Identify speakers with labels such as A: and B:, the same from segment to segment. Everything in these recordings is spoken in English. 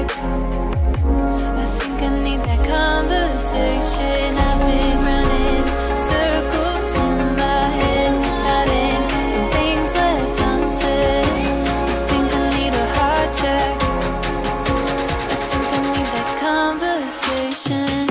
A: check. I think I need that conversation. I've been running circles in my head, hiding from things left unsaid. I think I need a heart check. I think I need that conversation.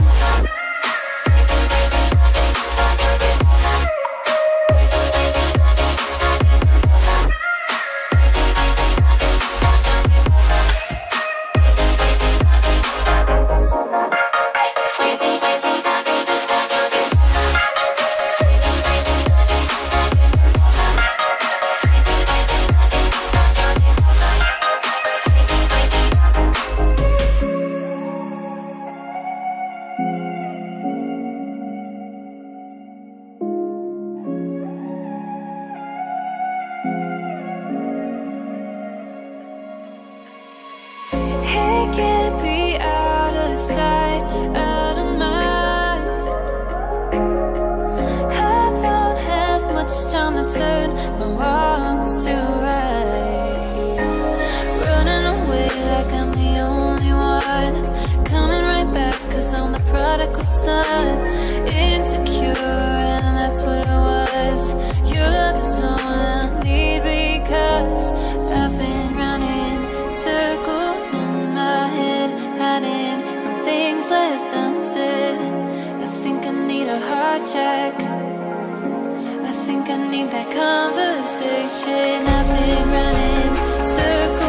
A: It can't be out of sight, out of mind. I don't have much time to turn my wrongs to right. Running away like I'm the only one, coming right back cause I'm the prodigal son. Insecure and that's what I was. Your love is all I need because I've been running circles in my head, hiding from things left unsaid. I think I need a heart check. I think I need that conversation. I've been running circles